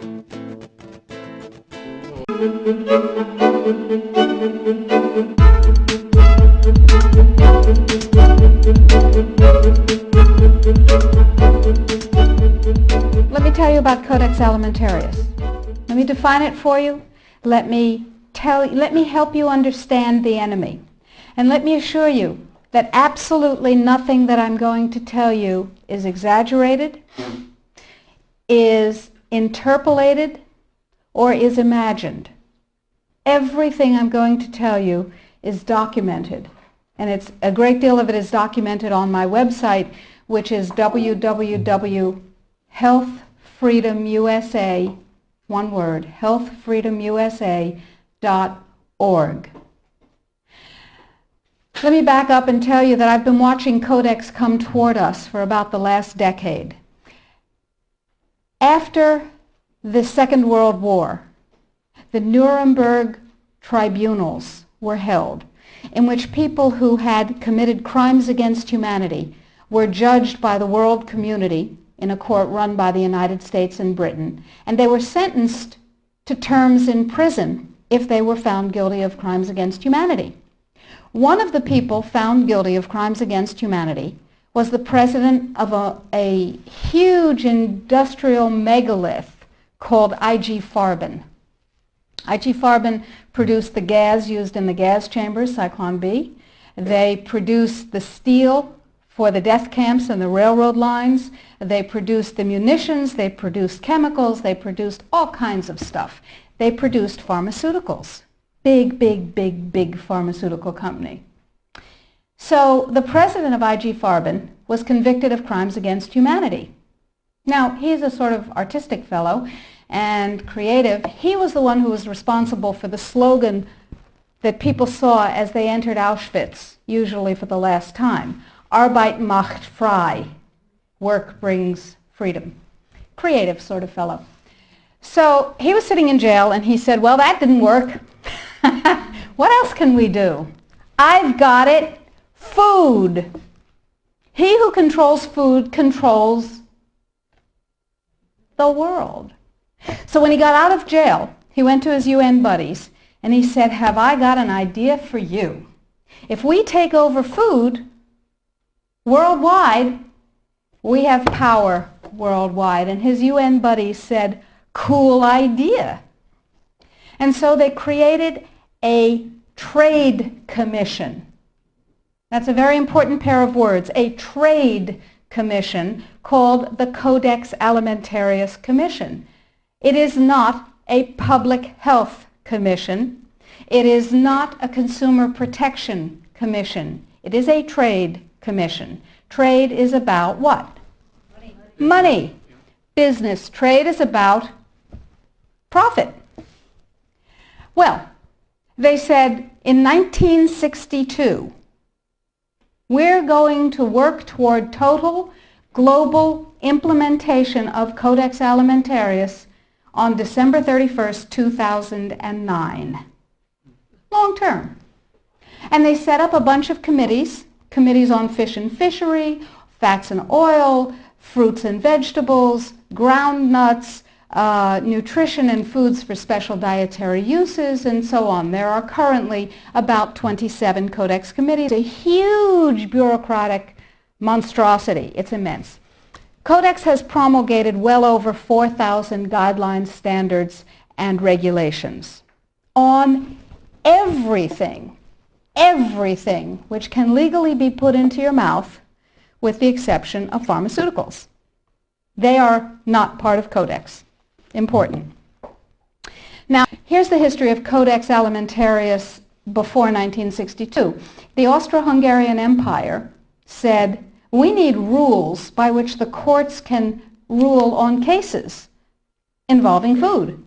Let me tell you about Codex Alimentarius. Let me define it for you. Let me help you understand the enemy. And let me assure you that absolutely nothing that I'm going to tell you is exaggerated, is interpolated, or is imagined. Everything I'm going to tell you is documented. And a great deal of it is documented on my website, which is www.healthfreedomusa, one word, healthfreedomusa.org. Let me back up and tell you that I've been watching Codex come toward us for about the last decade. After the Second World War, the Nuremberg tribunals were held, in which people who had committed crimes against humanity were judged by the world community in a court run by the United States and Britain, and they were sentenced to terms in prison if they were found guilty of crimes against humanity. One of the people found guilty of crimes against humanity was the president of a huge industrial megalith called IG Farben. IG Farben produced the gas used in the gas chambers, Zyklon B. They produced the steel for the death camps and the railroad lines. They produced the munitions. They produced chemicals. They produced all kinds of stuff. They produced pharmaceuticals. Big, big, big, big pharmaceutical company. So the president of IG Farben was convicted of crimes against humanity. Now, he's a sort of artistic fellow and creative. He was the one who was responsible for the slogan that people saw as they entered Auschwitz, usually for the last time. Arbeit macht frei. Work brings freedom. Creative sort of fellow. So he was sitting in jail and he said, well, that didn't work. What else can we do? I've got it. Food. He who controls food controls the world. So when he got out of jail, he went to his UN buddies and he said, have I got an idea for you? If we take over food worldwide, we have power worldwide. And his UN buddies said, cool idea. And so they created a trade commission. That's a very important pair of words, a trade commission called the Codex Alimentarius Commission. It is not a public health commission. It is not a consumer protection commission. It is a trade commission. Trade is about what? Money. Business. Trade is about profit. Well, they said in 1962, we're going to work toward total global implementation of Codex Alimentarius on December 31st, 2009. Long term. And they set up a bunch of committees on fish and fishery, fats and oil, fruits and vegetables, ground nuts, nutrition and foods for special dietary uses, and so on. There are currently about 27 Codex committees, a huge bureaucratic monstrosity. It's immense. Codex has promulgated well over 4,000 guidelines, standards, and regulations on everything which can legally be put into your mouth, with the exception of pharmaceuticals. They are not part of Codex. Important. Now, here's the history of Codex Alimentarius before 1962. The Austro-Hungarian Empire said, we need rules by which the courts can rule on cases involving food.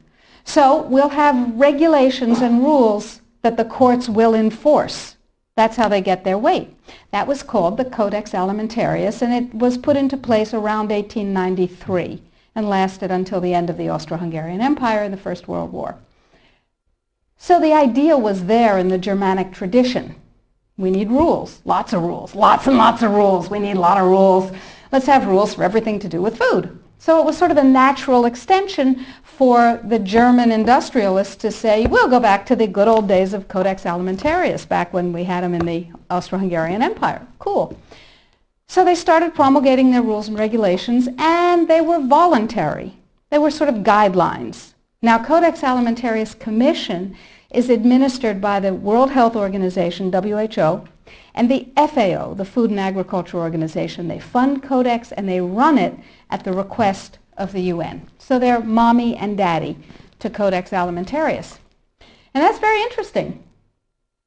So we'll have regulations and rules that the courts will enforce. That's how they get their weight. That was called the Codex Alimentarius, and it was put into place around 1893 and lasted until the end of the Austro-Hungarian Empire in the First World War. So the idea was there in the Germanic tradition. We need rules, lots of rules, lots and lots of rules. We need a lot of rules. Let's have rules for everything to do with food. So it was sort of a natural extension for the German industrialists to say, we'll go back to the good old days of Codex Alimentarius, back when we had them in the Austro-Hungarian Empire. Cool. So they started promulgating their rules and regulations, and they were voluntary. They were sort of guidelines. Now, Codex Alimentarius Commission is administered by the World Health Organization, WHO, and the FAO, the Food and Agriculture Organization. They fund Codex and they run it at the request of the UN. So they're mommy and daddy to Codex Alimentarius. And that's very interesting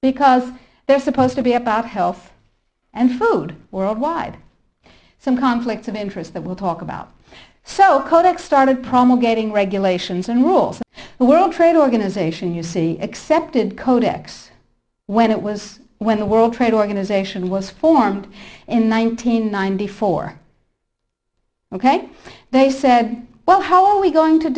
because they're supposed to be about health and food worldwide. Some conflicts of interest that we'll talk about. So Codex started promulgating regulations and rules. The World Trade Organization, you see, accepted Codex when the World Trade Organization was formed in 1994. Okay? They said, well, how are we going to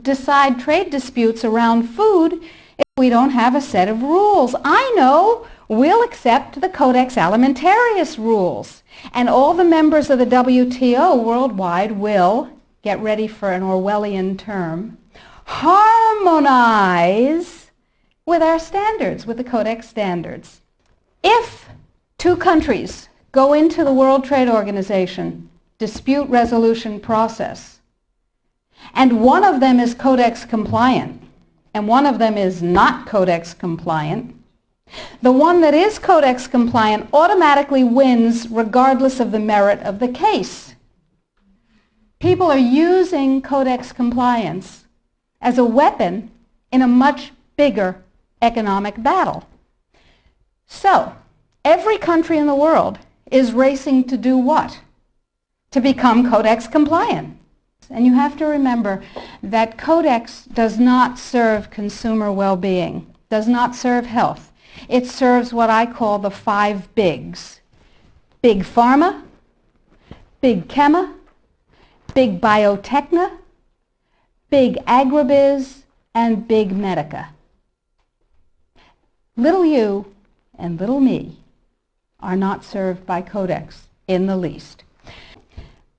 decide trade disputes around food if we don't have a set of rules? I know. We'll accept the Codex Alimentarius rules. And all the members of the WTO worldwide will, get ready for an Orwellian term, harmonize with our standards, with the Codex standards. If two countries go into the World Trade Organization dispute resolution process, and one of them is Codex compliant, and one of them is not Codex compliant, the one that is Codex compliant automatically wins regardless of the merit of the case. People are using Codex compliance as a weapon in a much bigger economic battle. So, every country in the world is racing to do what? To become Codex compliant. And you have to remember that Codex does not serve consumer well-being, does not serve health. It serves what I call the 5 bigs. Big pharma, big chema, big biotechna, big agribiz, and big medica. Little you and little me are not served by Codex in the least.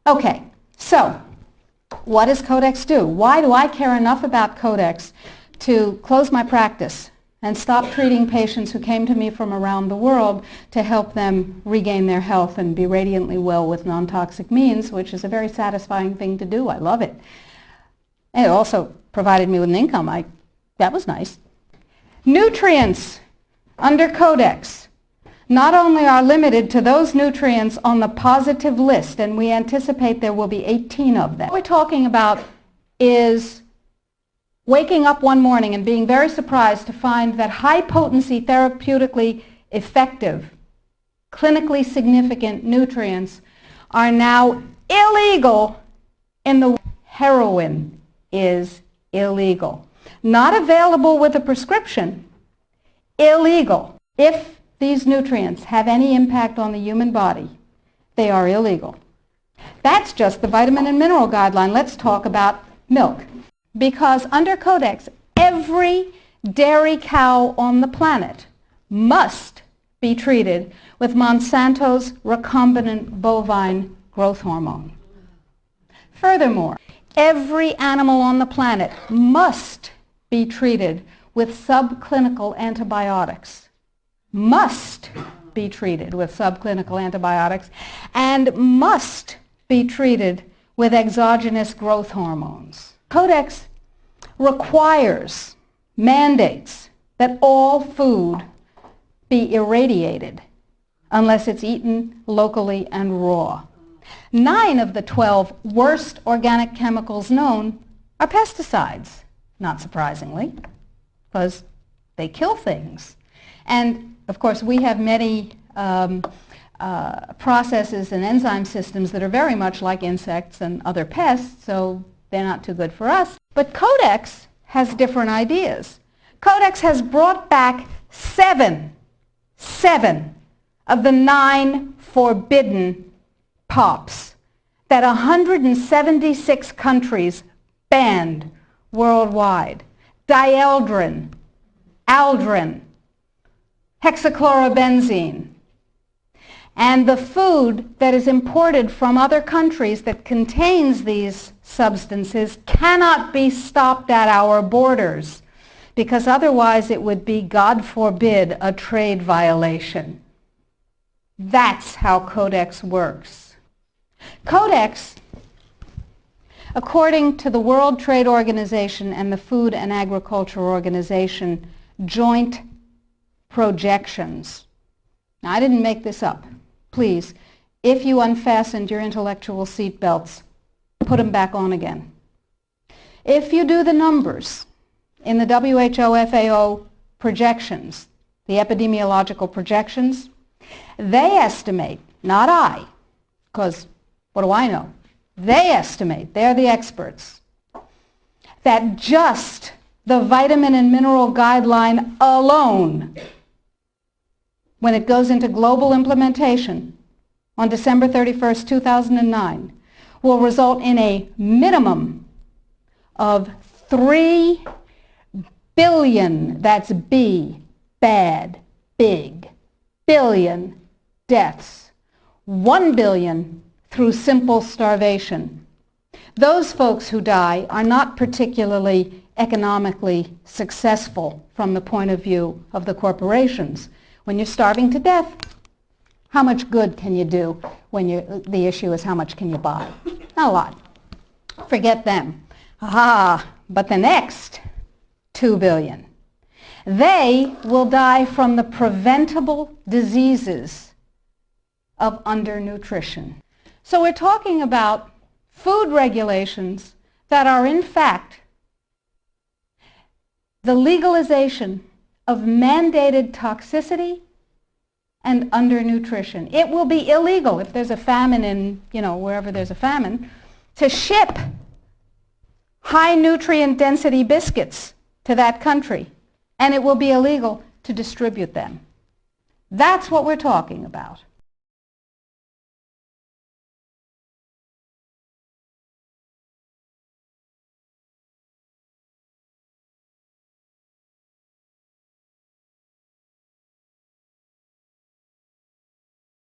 Okay, so what does Codex do? Why do I care enough about Codex to close my practice and stop treating patients who came to me from around the world to help them regain their health and be radiantly well with non-toxic means, which is a very satisfying thing to do. I love it. And it also provided me with an income. That was nice. Nutrients under Codex not only are limited to those nutrients on the positive list, and we anticipate there will be 18 of them. What we're talking about is waking up one morning and being very surprised to find that high-potency, therapeutically effective, clinically significant nutrients are now illegal in the heroin is illegal. Not available with a prescription, illegal. If these nutrients have any impact on the human body, they are illegal. That's just the vitamin and mineral guideline. Let's talk about milk. Because under Codex, every dairy cow on the planet must be treated with Monsanto's recombinant bovine growth hormone. Furthermore, every animal on the planet must be treated with subclinical antibiotics. Must be treated with subclinical antibiotics and must be treated with exogenous growth hormones. Codex requires, mandates that all food be irradiated unless it's eaten locally and raw. 9 of the 12 worst organic chemicals known are pesticides, not surprisingly, because they kill things. And of course, we have many processes and enzyme systems that are very much like insects and other pests, so they're not too good for us. But Codex has different ideas. Codex has brought back 7 of the 9 forbidden POPs that 176 countries banned worldwide. Dieldrin, aldrin, hexachlorobenzene. And the food that is imported from other countries that contains these substances cannot be stopped at our borders, because otherwise it would be, God forbid, a trade violation. That's how Codex works. Codex, according to the World Trade Organization and the Food and Agriculture Organization joint projections. Now, I didn't make this up. Please, if you unfastened your intellectual seatbelts, put them back on again. If you do the numbers in the WHO FAO projections, the epidemiological projections, they estimate, not I, because what do I know? They estimate, they're the experts, that just the vitamin and mineral guideline alone, when it goes into global implementation on December 31st, 2009, will result in a minimum of 3 billion, that's B, bad, big, billion deaths. 1 billion through simple starvation. Those folks who die are not particularly economically successful from the point of view of the corporations. When you're starving to death, how much good can you do when the issue is how much can you buy? Not a lot. Forget them. But the next 2 billion, they will die from the preventable diseases of undernutrition. So we're talking about food regulations that are in fact the legalization of mandated toxicity and undernutrition. It will be illegal if there's a famine in, wherever there's a famine, to ship high nutrient density biscuits to that country, and it will be illegal to distribute them. That's what we're talking about.